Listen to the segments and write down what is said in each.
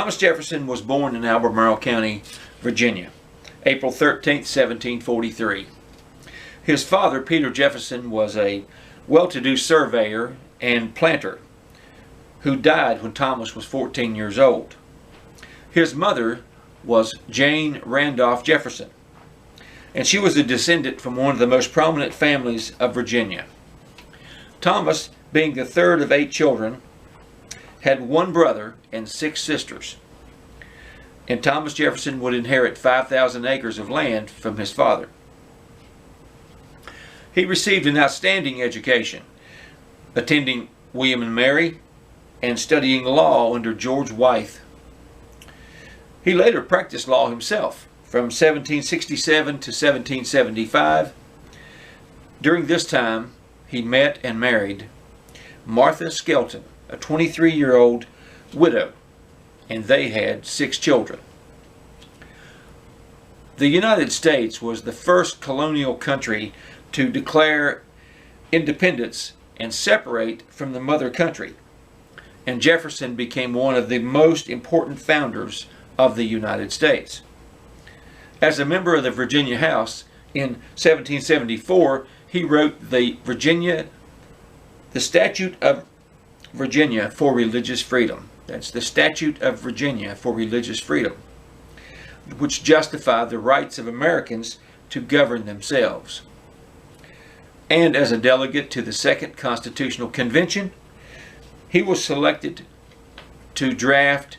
Thomas Jefferson was born in Albemarle County, Virginia, April 13, 1743. His father, Peter Jefferson, was a well-to-do surveyor and planter who died when Thomas was 14 years old. His mother was Jane Randolph Jefferson, and she was a descendant from one of the most prominent families of Virginia. Thomas, being the third of 8 children, had 1 brother and 6 sisters. And Thomas Jefferson would inherit 5,000 acres of land from his father. He received an outstanding education, attending William and Mary and studying law under George Wythe. He later practiced law himself from 1767 to 1775. During this time, he met and married Martha Skelton, a 23-year-old widow, and they had 6 children. The United States was the first colonial country to declare independence and separate from the mother country, and Jefferson became one of the most important founders of the United States. As a member of the Virginia House in 1774, he wrote the Statute of Virginia for Religious Freedom. That's the Statute of Virginia for Religious Freedom, which justified the rights of Americans to govern themselves. And as a delegate to the Second Constitutional Convention, he was selected to draft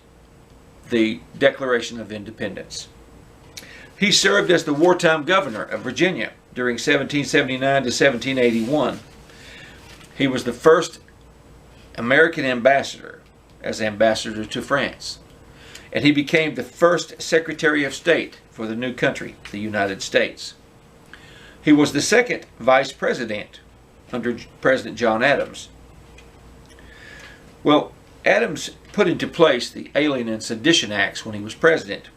the Declaration of Independence. He served as the wartime governor of Virginia during 1779 to 1781. He was the first American ambassador as ambassador to France, and he became the first Secretary of State for the new country, the United States. He was the second vice president under President John Adams. Well, Adams put into place the Alien and Sedition Acts when he was president.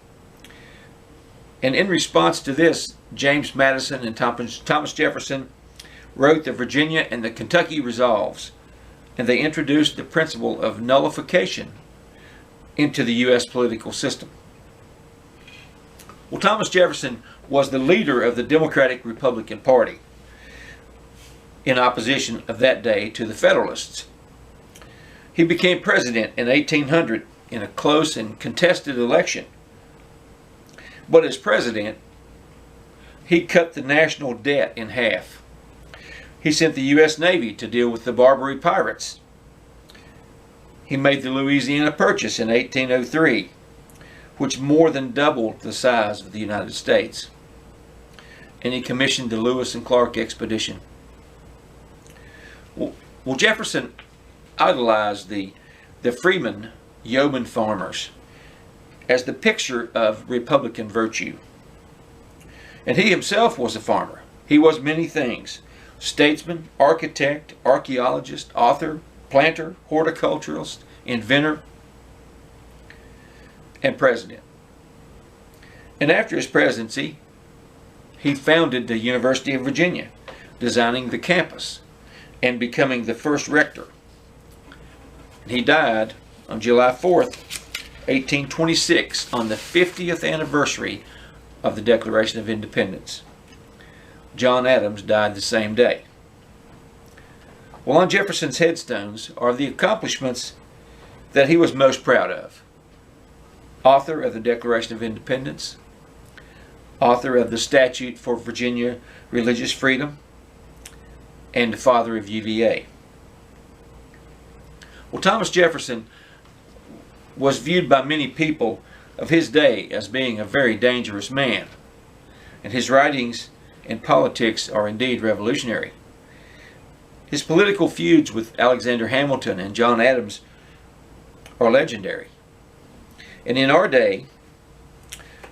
And in response to this, James Madison and Thomas Jefferson wrote the Virginia and the Kentucky Resolves, and they introduced the principle of nullification into the U.S. political system. Well, Thomas Jefferson was the leader of the Democratic Republican Party in opposition of that day to the Federalists. He became president in 1800 in a close and contested election. But as president, he cut the national debt in half. He sent the U.S. Navy to deal with the Barbary pirates. He made the Louisiana Purchase in 1803, which more than doubled the size of the United States. And he commissioned the Lewis and Clark expedition. Well, Jefferson idolized the freeman yeoman farmers as the picture of Republican virtue. And he himself was a farmer. He was many things: statesman, architect, archaeologist, author, planter, horticulturalist, inventor, and president. And after his presidency, he founded the University of Virginia, designing the campus and becoming the first rector. And he died on July 4th, 1826, on the 50th anniversary of the Declaration of Independence. John Adams died the same day. Well, on Jefferson's headstones are the accomplishments that he was most proud of: author of the Declaration of Independence, author of the Statute for Virginia Religious Freedom, and father of UVA. Well, Thomas Jefferson was viewed by many people of his day as being a very dangerous man, and his writings and politics are indeed revolutionary. His political feuds with Alexander Hamilton and John Adams are legendary. And in our day,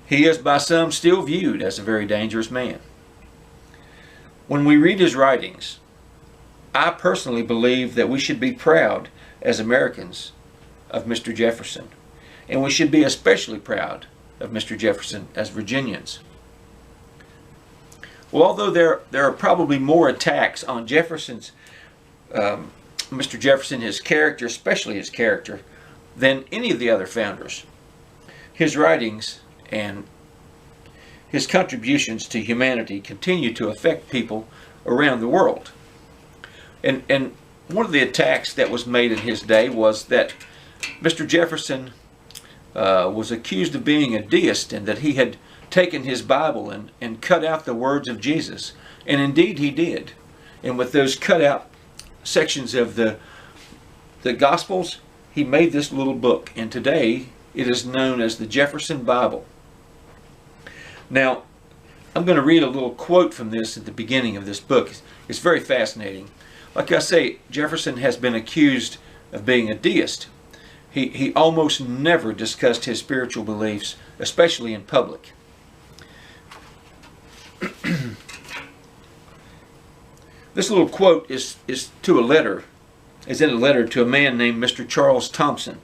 he is by some still viewed as a very dangerous man. When we read his writings, I personally believe that we should be proud as Americans of Mr. Jefferson, and we should be especially proud of Mr. Jefferson as Virginians. Well, although there are probably more attacks on Mr. Jefferson, his character, especially his character, than any of the other founders, His writings and his contributions to humanity continue to affect people around the world. And one of the attacks that was made in his day was that Mr. Jefferson was accused of being a deist, and that he had taken his Bible and cut out the words of Jesus. And indeed he did. And with those cut out sections of the Gospels, he made this little book. And today it is known as the Jefferson Bible. Now, I'm going to read a little quote from this at the beginning of this book. It's very fascinating. Like I say, Jefferson has been accused of being a deist. He almost never discussed his spiritual beliefs, especially in public. This little quote is in a letter to a man named Mr. Charles Thompson,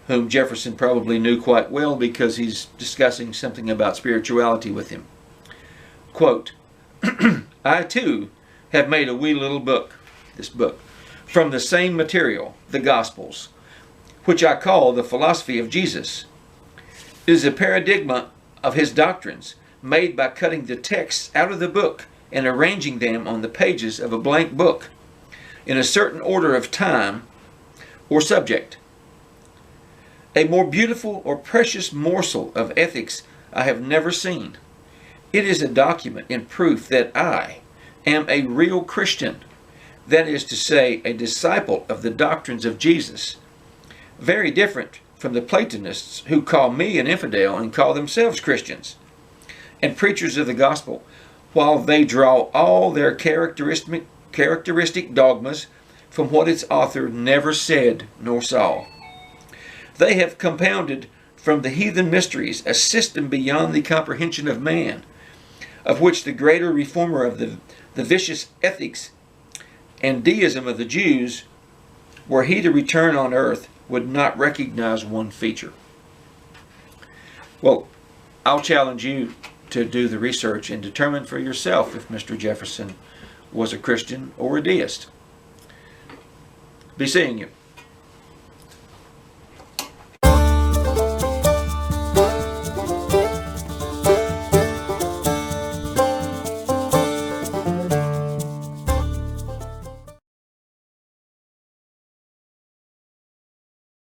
whom Jefferson probably knew quite well because he's discussing something about spirituality with him. Quote, I too have made a wee little book, this book, from the same material, the Gospels, which I call the philosophy of Jesus. It is a paradigm of his doctrines, made by cutting the texts out of the book and arranging them on the pages of a blank book in a certain order of time or subject. A more beautiful or precious morsel of ethics I have never seen. It is a document in proof that I am a real Christian, that is to say, a disciple of the doctrines of Jesus, very different from the Platonists who call me an infidel and call themselves Christians and preachers of the gospel, while they draw all their characteristic dogmas from what its author never said nor saw. They have compounded from the heathen mysteries a system beyond the comprehension of man, of which the greater reformer of the vicious ethics and deism of the Jews, were he to return on earth, would not recognize one feature. Well, I'll challenge you to do the research and determine for yourself if Mr. Jefferson was a Christian or a deist. Be seeing you.